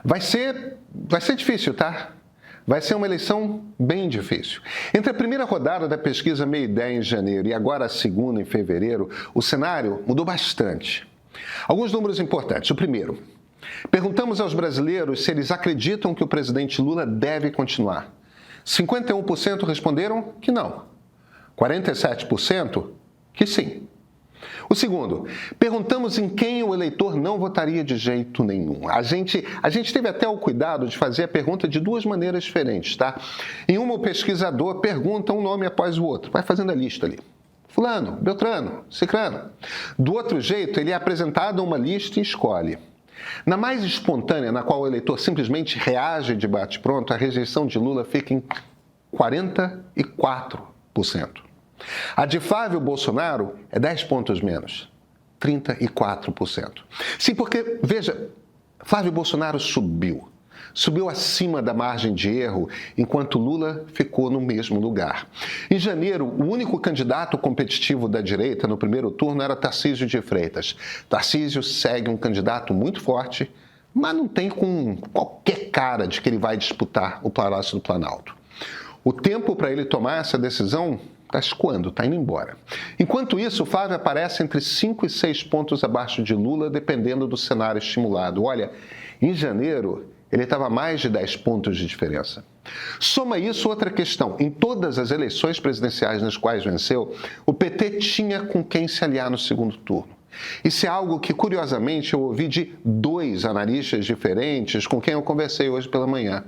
Vai ser difícil, tá? Vai ser uma eleição bem difícil. Entre a primeira rodada da pesquisa Meia Ideia em janeiro e agora a segunda em fevereiro, o cenário mudou bastante. Alguns números importantes. O primeiro, perguntamos aos brasileiros se eles acreditam que o presidente Lula deve continuar. 51% responderam que não. 47% que sim. O segundo, perguntamos em quem o eleitor não votaria de jeito nenhum. A gente teve até o cuidado de fazer a pergunta de duas maneiras diferentes, tá? Em uma, o pesquisador pergunta um nome após o outro, vai fazendo a lista ali. Fulano, Beltrano, Cicrano. Do outro jeito, ele é apresentado uma lista e escolhe. Na mais espontânea, na qual o eleitor simplesmente reage de bate-pronto, a rejeição de Lula fica em 44%. A de Flávio Bolsonaro é 10 pontos menos, 34%. Sim, porque, veja, Flávio Bolsonaro subiu acima da margem de erro, enquanto Lula ficou no mesmo lugar. Em janeiro, o único candidato competitivo da direita no primeiro turno era Tarcísio de Freitas. Tarcísio segue um candidato muito forte, mas não tem com qualquer cara de que ele vai disputar o Palácio do Planalto. O tempo para ele tomar essa decisão está escoando, está indo embora. Enquanto isso, o Flávio aparece entre 5 e 6 pontos abaixo de Lula, dependendo do cenário estimulado. Olha, em janeiro, ele estava a mais de 10 pontos de diferença. Soma isso outra questão. Em todas as eleições presidenciais nas quais venceu, o PT tinha com quem se aliar no segundo turno. Isso é algo que, curiosamente, eu ouvi de 2 analistas diferentes com quem eu conversei hoje pela manhã.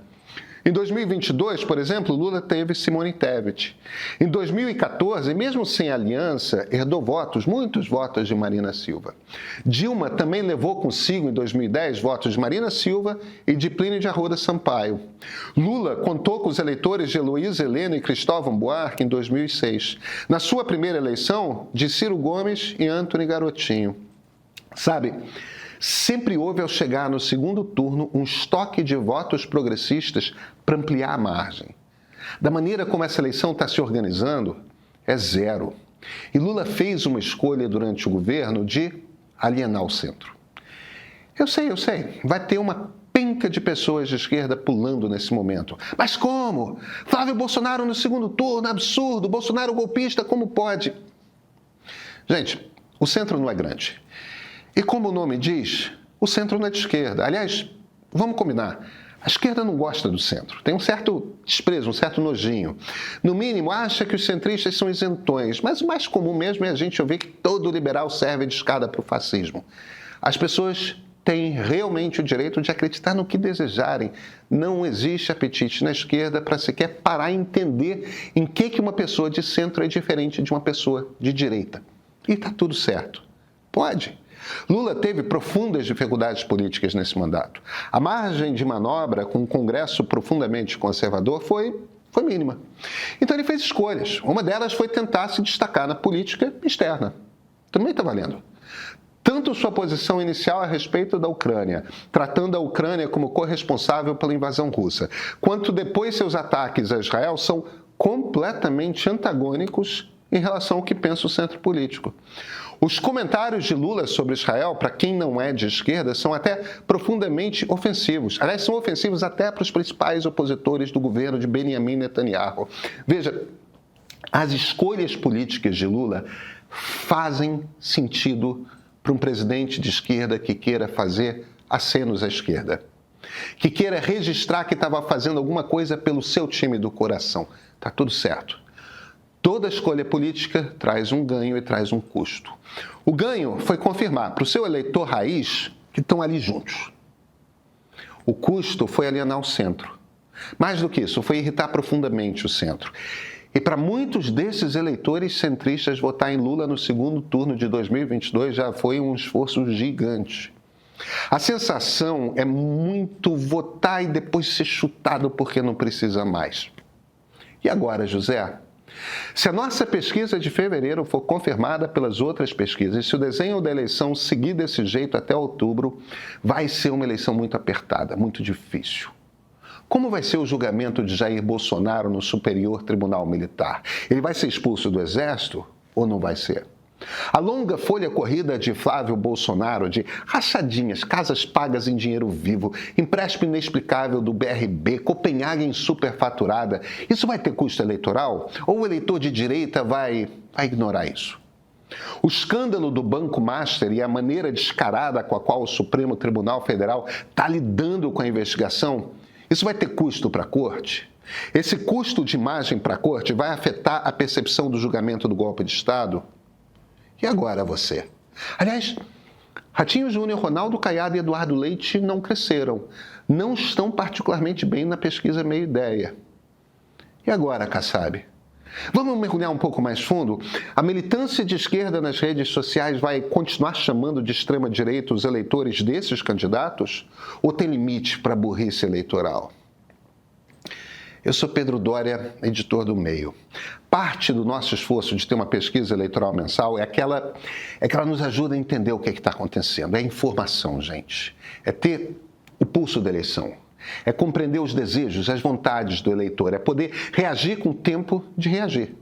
Em 2022, por exemplo, Lula teve Simone Tebet. Em 2014, mesmo sem aliança, herdou votos, muitos votos de Marina Silva. Dilma também levou consigo, em 2010, votos de Marina Silva e de Plínio de Arruda Sampaio. Lula contou com os eleitores de Heloísa Helena e Cristóvão Buarque em 2006. Na sua primeira eleição, de Ciro Gomes e Antony Garotinho. Sabe, sempre houve, ao chegar no segundo turno, um estoque de votos progressistas para ampliar a margem. Da maneira como essa eleição está se organizando, é zero. E Lula fez uma escolha durante o governo de alienar o centro. Eu sei, vai ter uma penca de pessoas de esquerda pulando nesse momento. Mas como? Flávio Bolsonaro no segundo turno, absurdo. Bolsonaro golpista, como pode? Gente, o centro não é grande. E como o nome diz, o centro não é de esquerda. Aliás, vamos combinar, a esquerda não gosta do centro. Tem um certo desprezo, um certo nojinho. No mínimo, acha que os centristas são isentões. Mas o mais comum mesmo é a gente ouvir que todo liberal serve de escada para o fascismo. As pessoas têm realmente o direito de acreditar no que desejarem. Não existe apetite na esquerda para sequer parar e entender em que uma pessoa de centro é diferente de uma pessoa de direita. E está tudo certo. Pode. Lula teve profundas dificuldades políticas nesse mandato. A margem de manobra com um Congresso profundamente conservador foi mínima. Então ele fez escolhas. Uma delas foi tentar se destacar na política externa. Também está valendo. Tanto sua posição inicial a respeito da Ucrânia, tratando a Ucrânia como corresponsável pela invasão russa, quanto depois seus ataques a Israel são completamente antagônicos em relação ao que pensa o centro político. Os comentários de Lula sobre Israel, para quem não é de esquerda, são até profundamente ofensivos. Aliás, são ofensivos até para os principais opositores do governo de Benjamin Netanyahu. Veja, as escolhas políticas de Lula fazem sentido para um presidente de esquerda que queira fazer acenos à esquerda, que queira registrar que estava fazendo alguma coisa pelo seu time do coração. Está tudo certo. Toda escolha política traz um ganho e traz um custo. O ganho foi confirmar para o seu eleitor raiz que estão ali juntos. O custo foi alienar o centro. Mais do que isso, foi irritar profundamente o centro. E para muitos desses eleitores centristas, votar em Lula no segundo turno de 2022 já foi um esforço gigante. A sensação é muito votar e depois ser chutado porque não precisa mais. E agora, José? Se a nossa pesquisa de fevereiro for confirmada pelas outras pesquisas, se o desenho da eleição seguir desse jeito até outubro, vai ser uma eleição muito apertada, muito difícil. Como vai ser o julgamento de Jair Bolsonaro no Superior Tribunal Militar? Ele vai ser expulso do Exército ou não vai ser? A longa folha corrida de Flávio Bolsonaro, de rachadinhas, casas pagas em dinheiro vivo, empréstimo inexplicável do BRB, Copenhagen superfaturada, isso vai ter custo eleitoral? Ou o eleitor de direita vai ignorar isso? O escândalo do Banco Master e a maneira descarada com a qual o Supremo Tribunal Federal está lidando com a investigação, isso vai ter custo para a Corte? Esse custo de imagem para a Corte vai afetar a percepção do julgamento do golpe de Estado? E agora você? Aliás, Ratinho Júnior, Ronaldo Caiado e Eduardo Leite não cresceram. Não estão particularmente bem na pesquisa Meio Ideia. E agora, Kassab? Vamos mergulhar um pouco mais fundo? A militância de esquerda nas redes sociais vai continuar chamando de extrema-direita os eleitores desses candidatos? Ou tem limite para a burrice eleitoral? Eu sou Pedro Doria, editor do Meio. Parte do nosso esforço de ter uma pesquisa eleitoral mensal é que ela nos ajuda a entender o que está acontecendo. É informação, gente. É ter o pulso da eleição. É compreender os desejos, as vontades do eleitor. É poder reagir com o tempo de reagir.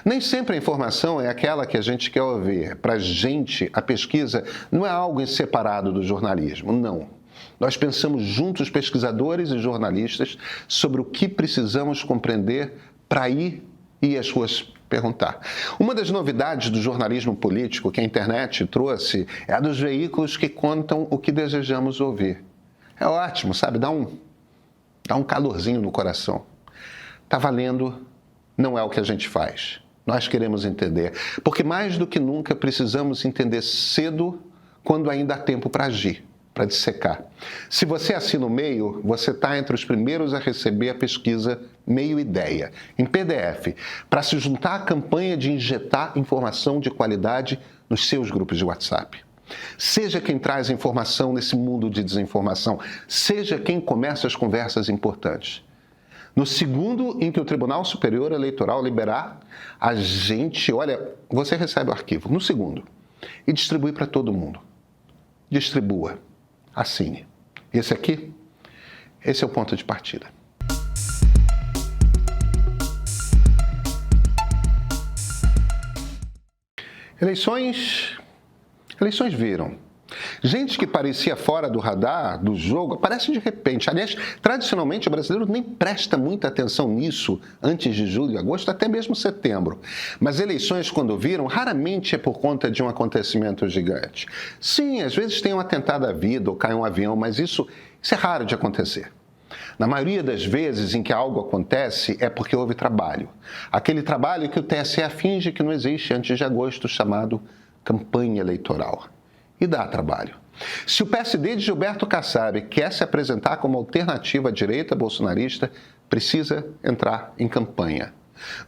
Nem sempre a informação é aquela que a gente quer ouvir. Para a gente, a pesquisa não é algo em separado do jornalismo, não. Nós pensamos juntos, pesquisadores e jornalistas, sobre o que precisamos compreender para ir e as ruas perguntar. Uma das novidades do jornalismo político que a internet trouxe é a dos veículos que contam o que desejamos ouvir. É ótimo, sabe? Dá um calorzinho no coração. Tá valendo, não é o que a gente faz. Nós queremos entender, porque mais do que nunca precisamos entender cedo quando ainda há tempo para agir, para dissecar. Se você assina o Meio, você está entre os primeiros a receber a pesquisa Meio Ideia, em PDF, para se juntar à campanha de injetar informação de qualidade nos seus grupos de WhatsApp. Seja quem traz informação nesse mundo de desinformação, seja quem começa as conversas importantes. No segundo em que o Tribunal Superior Eleitoral liberar, a gente, olha, você recebe o arquivo, no segundo, e distribui para todo mundo. Distribua, assine. Esse é o ponto de partida. Eleições viram. Gente que parecia fora do radar, do jogo, aparece de repente. Aliás, tradicionalmente o brasileiro nem presta muita atenção nisso antes de julho, agosto, até mesmo setembro. Mas eleições, quando viram, raramente é por conta de um acontecimento gigante. Sim, às vezes tem um atentado à vida ou cai um avião, mas isso é raro de acontecer. Na maioria das vezes em que algo acontece é porque houve trabalho. Aquele trabalho que o TSE finge que não existe antes de agosto, chamado campanha eleitoral. E dá trabalho. Se o PSD de Gilberto Kassab quer se apresentar como alternativa à direita bolsonarista, precisa entrar em campanha.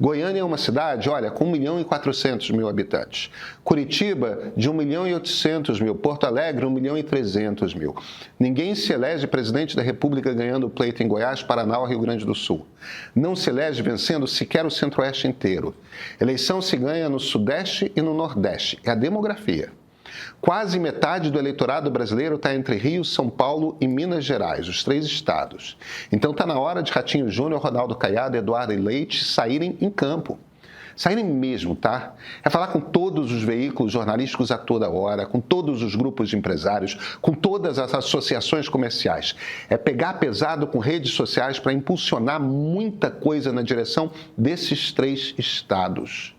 Goiânia é uma cidade, olha, com 1.400.000 habitantes. Curitiba, de 1.800.000. Porto Alegre, 1.300.000. Ninguém se elege presidente da República ganhando o pleito em Goiás, Paraná ou Rio Grande do Sul. Não se elege vencendo sequer o Centro-Oeste inteiro. Eleição se ganha no Sudeste e no Nordeste. É a demografia. Quase metade do eleitorado brasileiro está entre Rio, São Paulo e Minas Gerais, os 3 estados. Então está na hora de Ratinho Júnior, Ronaldo Caiado e Eduardo Leite saírem em campo. Saírem mesmo, tá? É falar com todos os veículos jornalísticos a toda hora, com todos os grupos de empresários, com todas as associações comerciais. É pegar pesado com redes sociais para impulsionar muita coisa na direção desses 3 estados.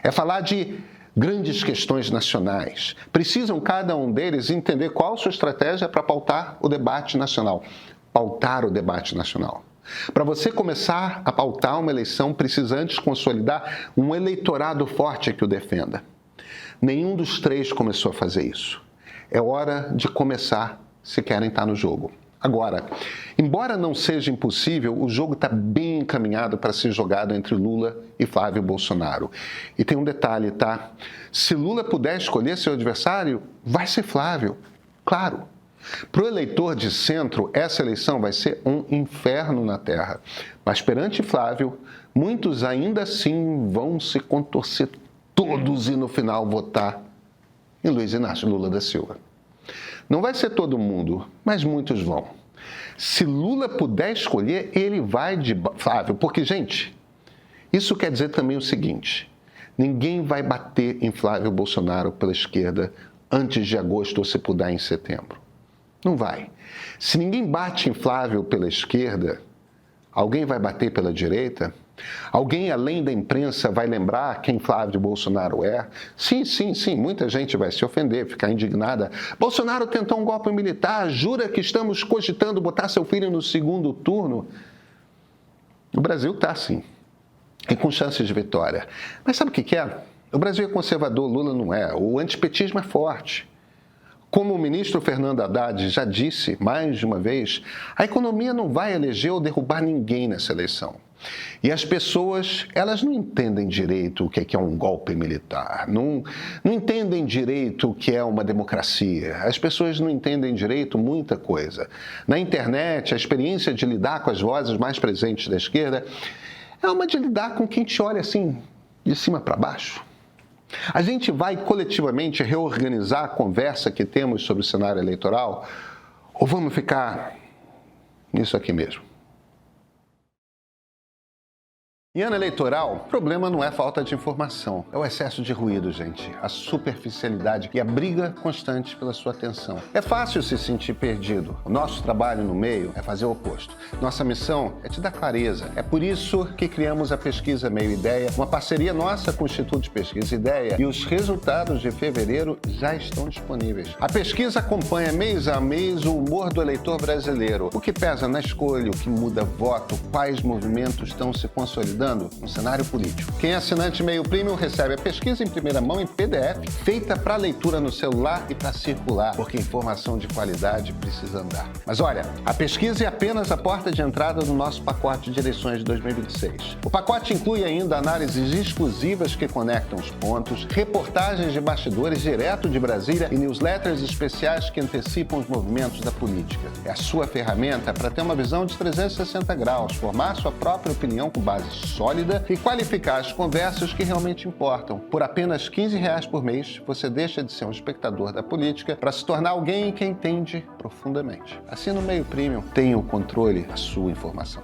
É falar de grandes questões nacionais. Precisam cada um deles entender qual a sua estratégia para pautar o debate nacional. Pautar o debate nacional. Para você começar a pautar uma eleição, precisa antes consolidar um eleitorado forte que o defenda. Nenhum dos 3 começou a fazer isso. É hora de começar se querem estar no jogo. Agora, embora não seja impossível, o jogo está bem encaminhado para ser jogado entre Lula e Flávio Bolsonaro. E tem um detalhe, tá? Se Lula puder escolher seu adversário, vai ser Flávio. Claro. Para o eleitor de centro, essa eleição vai ser um inferno na terra. Mas perante Flávio, muitos ainda assim vão se contorcer todos e no final votar em Luiz Inácio Lula da Silva. Não vai ser todo mundo, mas muitos vão. Se Lula puder escolher, ele vai de Flávio. Porque, gente, isso quer dizer também o seguinte: Ninguém vai bater em Flávio Bolsonaro pela esquerda antes de agosto ou, se puder, em setembro. Não vai. Se ninguém bate em Flávio pela esquerda, alguém vai bater pela direita? Alguém, além da imprensa, vai lembrar quem Flávio Bolsonaro é? Sim, muita gente vai se ofender, ficar indignada. Bolsonaro tentou um golpe militar, jura que estamos cogitando botar seu filho no segundo turno? O Brasil está assim, e com chances de vitória. Mas sabe o que é? O Brasil é conservador, Lula não é. O antipetismo é forte. Como o ministro Fernando Haddad já disse mais de uma vez, a economia não vai eleger ou derrubar ninguém nessa eleição. E as pessoas, elas não entendem direito o que é um golpe militar, não entendem direito o que é uma democracia. As pessoas não entendem direito muita coisa. Na internet, a experiência de lidar com as vozes mais presentes da esquerda é uma de lidar com quem te olha assim, de cima para baixo. A gente vai coletivamente reorganizar a conversa que temos sobre o cenário eleitoral ou vamos ficar nisso aqui mesmo? Em ano eleitoral, o problema não é falta de informação, é o excesso de ruído, gente, a superficialidade e a briga constante pela sua atenção. É fácil se sentir perdido. O nosso trabalho no meio é fazer o oposto. Nossa missão é te dar clareza. É por isso que criamos a Pesquisa Meio Ideia, uma parceria nossa com o Instituto de Pesquisa Ideia, e os resultados de fevereiro já estão disponíveis. A pesquisa acompanha mês a mês o humor do eleitor brasileiro, o que pesa na escolha, o que muda voto, quais movimentos estão se consolidando no cenário político. Quem é assinante Meio Premium recebe a pesquisa em primeira mão em PDF, feita para leitura no celular e para circular, porque informação de qualidade precisa andar. Mas olha, a pesquisa é apenas a porta de entrada do nosso pacote de eleições de 2026. O pacote inclui ainda análises exclusivas que conectam os pontos, reportagens de bastidores direto de Brasília e newsletters especiais que antecipam os movimentos da política. É a sua ferramenta para ter uma visão de 360 graus, formar sua própria opinião com base sólida e qualificar as conversas que realmente importam. Por apenas R$15 por mês, você deixa de ser um espectador da política para se tornar alguém que entende profundamente. Assina o Meio Premium, tenha o controle da sua informação.